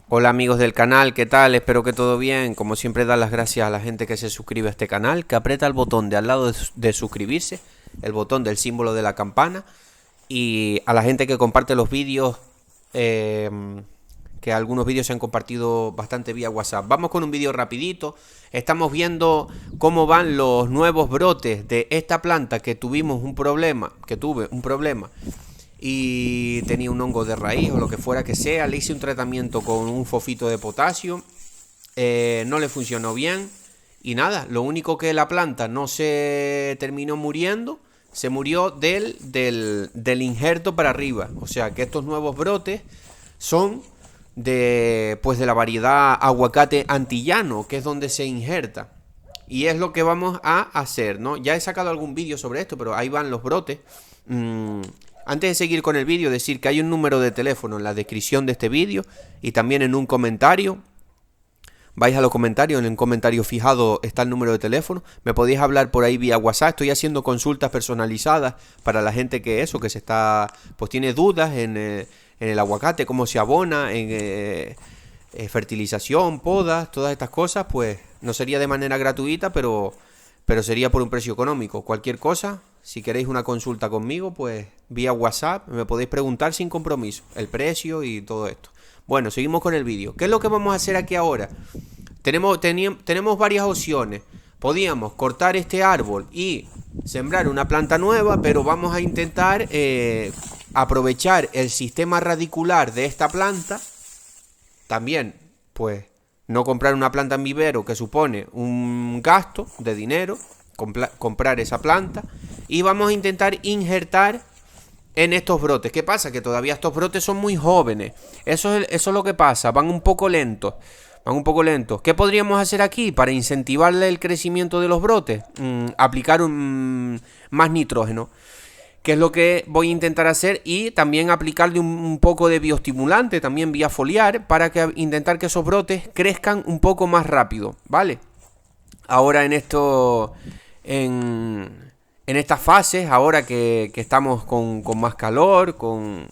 Hola amigos del canal, ¿qué tal? Espero que todo bien. Como siempre, dar las gracias a la gente que se suscribe a este canal, que aprieta el botón de al lado de suscribirse, el botón del símbolo de la campana, y a la gente que comparte los vídeos, eh, que algunos vídeos se han compartido bastante vía WhatsApp. Vamos con un vídeo rapidito. Estamos viendo cómo van los nuevos brotes de esta planta que tuve un problema y tenía un hongo de raíz o lo que fuera que sea. Le hice un tratamiento con un fosfito de potasio, no le funcionó bien y nada, lo único que la planta no se terminó muriendo, se murió del injerto para arriba. O sea que estos nuevos brotes son de la variedad aguacate antillano, que es donde se injerta. Y es lo que vamos a hacer, ¿no? Ya he sacado algún vídeo sobre esto, pero ahí van los brotes. Antes de seguir con el vídeo, decir que hay un número de teléfono en la descripción de este vídeo y también en un comentario. Vais a los comentarios, en el comentario fijado está el número de teléfono. Me podéis hablar por ahí vía WhatsApp. Estoy haciendo consultas personalizadas para la gente que pues tiene dudas en el aguacate, cómo se abona, en fertilización, podas, todas estas cosas. Pues no sería de manera gratuita, pero sería por un precio económico. Cualquier cosa, si queréis una consulta conmigo, pues vía WhatsApp me podéis preguntar sin compromiso el precio y todo esto. Bueno, seguimos con el vídeo. ¿Qué es lo que vamos a hacer aquí ahora? Tenemos varias opciones. Podíamos cortar este árbol y sembrar una planta nueva, pero vamos a intentar aprovechar el sistema radicular de esta planta. También, pues, no comprar una planta en vivero, que supone un gasto de dinero, comprar esa planta. Y vamos a intentar injertar en estos brotes. ¿Qué pasa? Que todavía estos brotes son muy jóvenes. Eso es lo que pasa, van un poco lentos. ¿Qué podríamos hacer aquí para incentivarle el crecimiento de los brotes? Aplicar más nitrógeno, que es lo que voy a intentar hacer, y también aplicarle un poco de bioestimulante, también vía foliar, para intentar que esos brotes crezcan un poco más rápido, ¿vale? Ahora en estas fases, ahora que estamos con más calor, con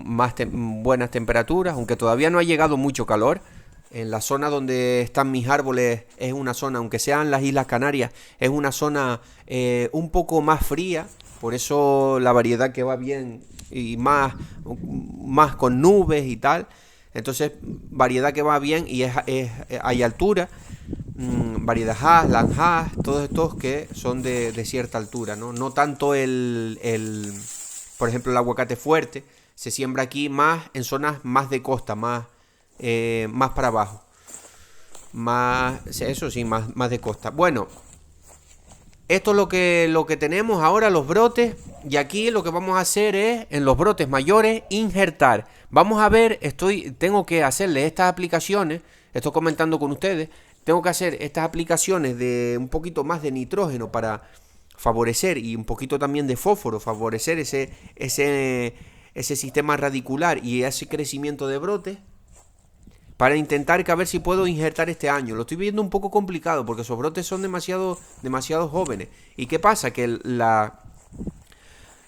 más buenas temperaturas, aunque todavía no ha llegado mucho calor. En la zona donde están mis árboles es una zona, aunque sean las Islas Canarias, es una zona un poco más fría. Por eso la variedad que va bien y más con nubes y tal. Entonces, variedad que va bien y hay altura. Variedad Hass, Land Hass, todos estos que son de cierta altura, ¿no? No tanto por ejemplo, el aguacate fuerte se siembra aquí más en zonas más de costa, más para abajo. Eso sí, más de costa. Bueno, esto es lo que tenemos ahora, los brotes. Y aquí lo que vamos a hacer es, en los brotes mayores, injertar. Vamos a ver, tengo que hacerle estas aplicaciones, estoy comentando con ustedes. Tengo que hacer estas aplicaciones de un poquito más de nitrógeno para favorecer, y un poquito también de fósforo, favorecer ese sistema radicular y ese crecimiento de brotes, para intentar a ver si puedo injertar este año. Lo estoy viendo un poco complicado porque esos brotes son demasiado jóvenes. ¿Y qué pasa? Que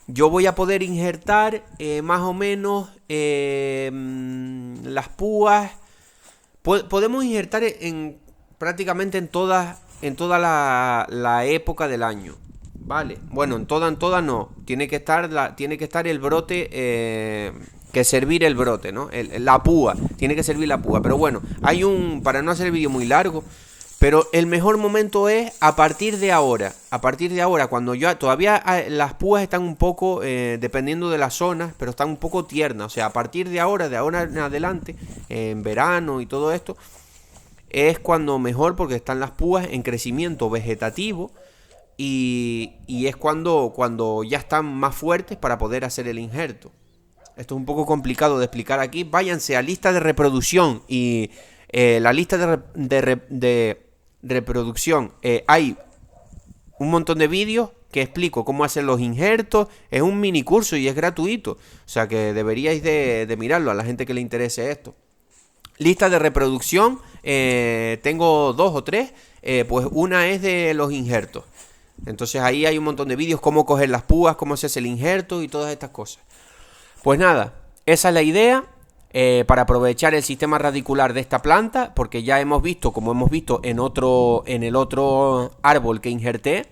yo voy a poder injertar más o menos las púas. Podemos injertar prácticamente en toda la época del año, ¿vale? Bueno, en toda no. Tiene que estar el brote, que servir el brote, ¿no? La púa, tiene que servir la púa. Pero bueno, para no hacer el vídeo muy largo, pero el mejor momento es a partir de ahora. Cuando todavía las púas están un poco, dependiendo de las zonas, pero están un poco tiernas. O sea, a partir de ahora en adelante, en verano y todo esto, es cuando mejor, porque están las púas en crecimiento vegetativo. Y es cuando ya están más fuertes para poder hacer el injerto. Esto es un poco complicado de explicar aquí. Váyanse a lista de reproducción y la lista de reproducción. Hay un montón de vídeos que explico cómo hacer los injertos. Es un mini curso y es gratuito. O sea que deberíais de mirarlo a la gente que le interese esto. Lista de reproducción, tengo 2 o 3. Pues una es de los injertos. Entonces ahí hay un montón de vídeos, cómo coger las púas, cómo se hace el injerto y todas estas cosas. Pues nada, esa es la idea. para aprovechar el sistema radicular de esta planta, porque ya hemos visto, como hemos visto en el otro árbol que injerté,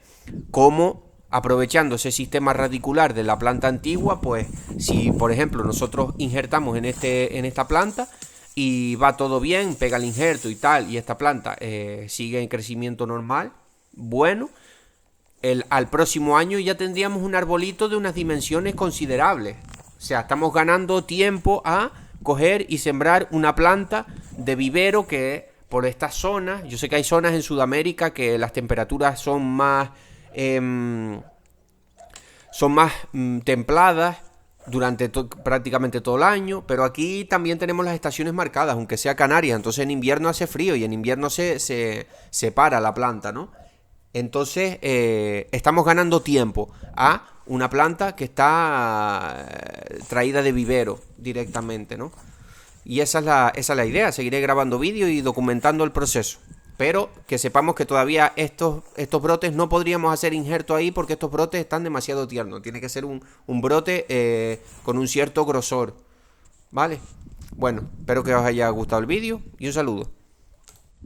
cómo aprovechando ese sistema radicular de la planta antigua, pues si por ejemplo nosotros injertamos en esta planta y va todo bien, pega el injerto y tal, y esta planta sigue en crecimiento normal, bueno, al próximo año ya tendríamos un arbolito de unas dimensiones considerables. O sea, estamos ganando tiempo a coger y sembrar una planta de vivero que por estas zonas, yo sé que hay zonas en Sudamérica que las temperaturas son más templadas durante prácticamente todo el año, pero aquí también tenemos las estaciones marcadas, aunque sea Canarias, entonces en invierno hace frío y en invierno se para la planta, ¿no? Entonces estamos ganando tiempo a una planta que está traída de vivero directamente, ¿no? Y esa es la idea, seguiré grabando vídeos y documentando el proceso. Pero que sepamos que todavía estos brotes no podríamos hacer injerto ahí porque estos brotes están demasiado tiernos. Tiene que ser un brote con un cierto grosor. ¿Vale? Bueno, espero que os haya gustado el vídeo y un saludo.